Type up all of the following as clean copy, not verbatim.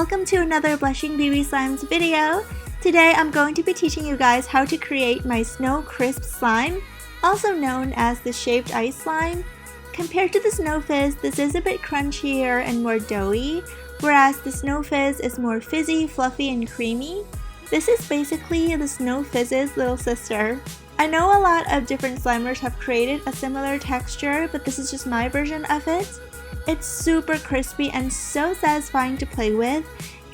welcome to another Blushingbb Slimes video. Today I'm going to be teaching you guys how to create my Snow Crisp slime, also known as the shaved ice slime. Compared to the Snow Fizz, this is a bit crunchier and more doughy, whereas the Snow Fizz is more fizzy, fluffy, and creamy. This is basically the Snow Fizz's little sister. I know a lot of different slimers have created a similar texture, but this is just my version of it. It's super crispy and so satisfying to play with,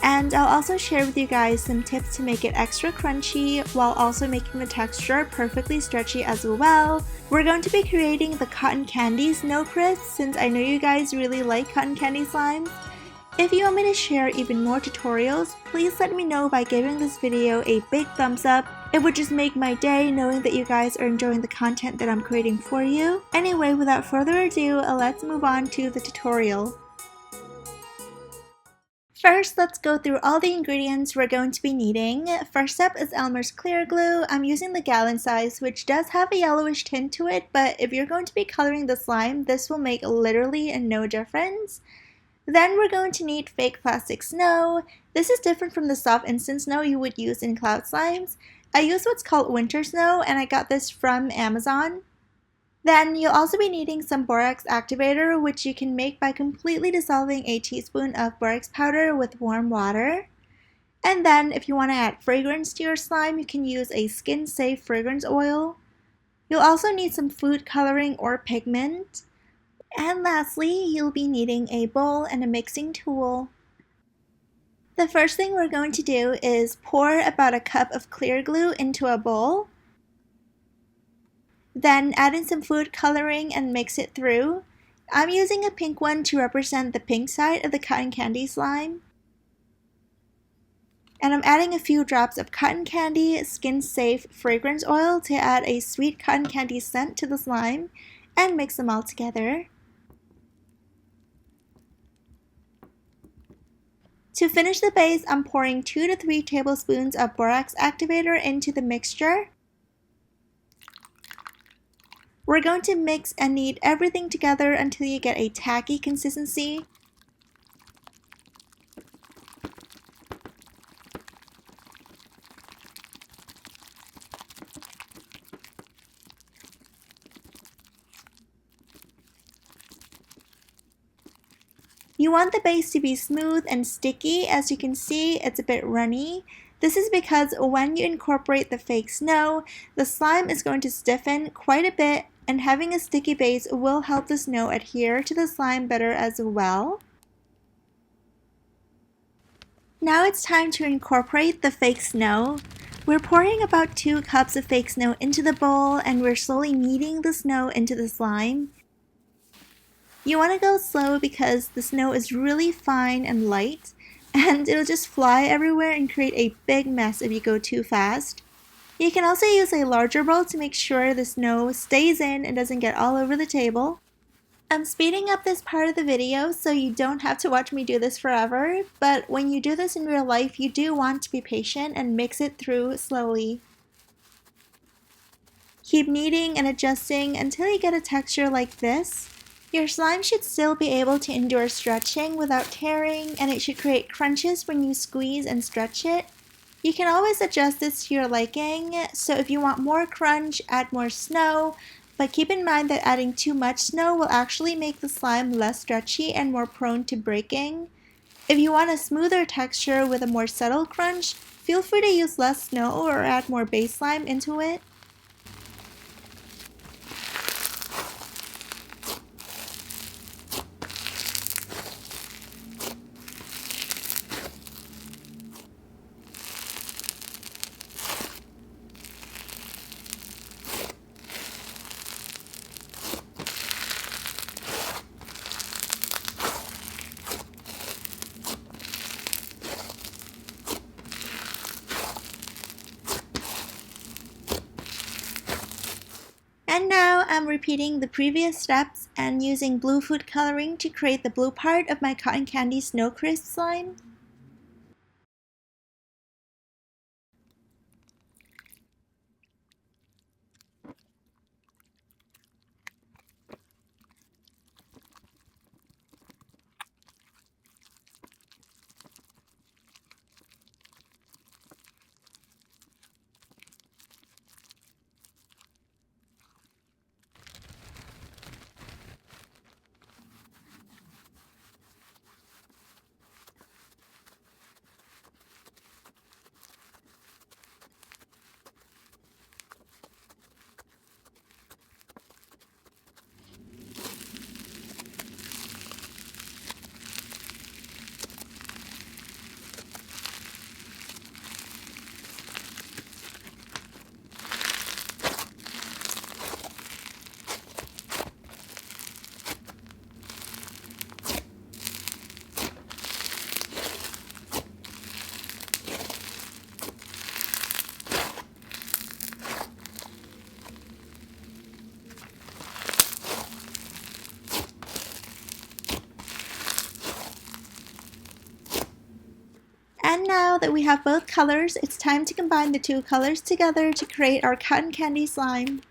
and I'll also share with you guys some tips to make it extra crunchy while also making the texture perfectly stretchy as well. We're going to be creating the cotton candy Snow Crisp since I know you guys really like cotton candy slimes. If you want me to share even more tutorials, please let me know by giving this video a big thumbs up. It would just make my day knowing that you guys are enjoying the content that I'm creating for you. Anyway, without further ado, let's move on to the tutorial. First, let's go through all the ingredients we're going to be needing. First up is Elmer's clear glue. I'm using the gallon size, which does have a yellowish tint to it, but if you're going to be coloring the slime, this will make literally no difference. Then we're going to need fake plastic snow. This is different from the soft instant snow you would use in cloud slimes. I use what's called winter snow, and I got this from Amazon. Then you'll also be needing some borax activator, which you can make by completely dissolving a teaspoon of borax powder with warm water. And then if you want to add fragrance to your slime, you can use a skin-safe fragrance oil. You'll also need some food coloring or pigment. And lastly, you'll be needing a bowl and a mixing tool. The first thing we're going to do is pour about a cup of clear glue into a bowl. Then add in some food coloring and mix it through. I'm using a pink one to represent the pink side of the cotton candy slime. And I'm adding a few drops of cotton candy skin-safe fragrance oil to add a sweet cotton candy scent to the slime and mix them all together. To finish the base, I'm pouring 2 to 3 tablespoons of borax activator into the mixture. We're going to mix and knead everything together until you get a tacky consistency. You want the base to be smooth and sticky. As you can see, it's a bit runny. This is because when you incorporate the fake snow, the slime is going to stiffen quite a bit, and having a sticky base will help the snow adhere to the slime better as well. Now it's time to incorporate the fake snow. We're pouring about 2 cups of fake snow into the bowl, and we're slowly kneading the snow into the slime. You want to go slow because the snow is really fine and light, and it'll just fly everywhere and create a big mess if you go too fast. You can also use a larger bowl to make sure the snow stays in and doesn't get all over the table. I'm speeding up this part of the video so you don't have to watch me do this forever, but when you do this in real life, you do want to be patient and mix it through slowly. Keep kneading and adjusting until you get a texture like this. Your slime should still be able to endure stretching without tearing, and it should create crunches when you squeeze and stretch it. You can always adjust this to your liking, so if you want more crunch, add more snow, but keep in mind that adding too much snow will actually make the slime less stretchy and more prone to breaking. If you want a smoother texture with a more subtle crunch, feel free to use less snow or add more base slime into it. And now I'm repeating the previous steps and using blue food coloring to create the blue part of my cotton candy Snow Crisp slime. now that we have both colors, it's time to combine the two colors together to create our cotton candy slime.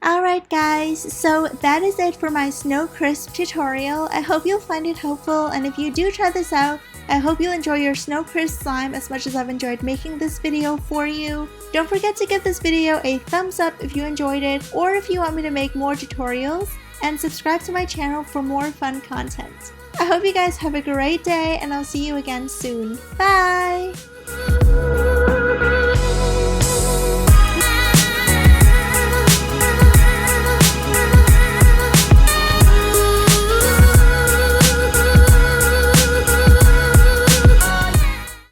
Alright guys, so that is it for my Snow Crisp tutorial. I hope you'll find it helpful, and if you do try this out, I hope you'll enjoy your Snow Crisp slime as much as I've enjoyed making this video for you. Don't forget to give this video a thumbs up if you enjoyed it, or if you want me to make more tutorials, and subscribe to my channel for more fun content. I hope you guys have a great day, and I'll see you again soon. Bye!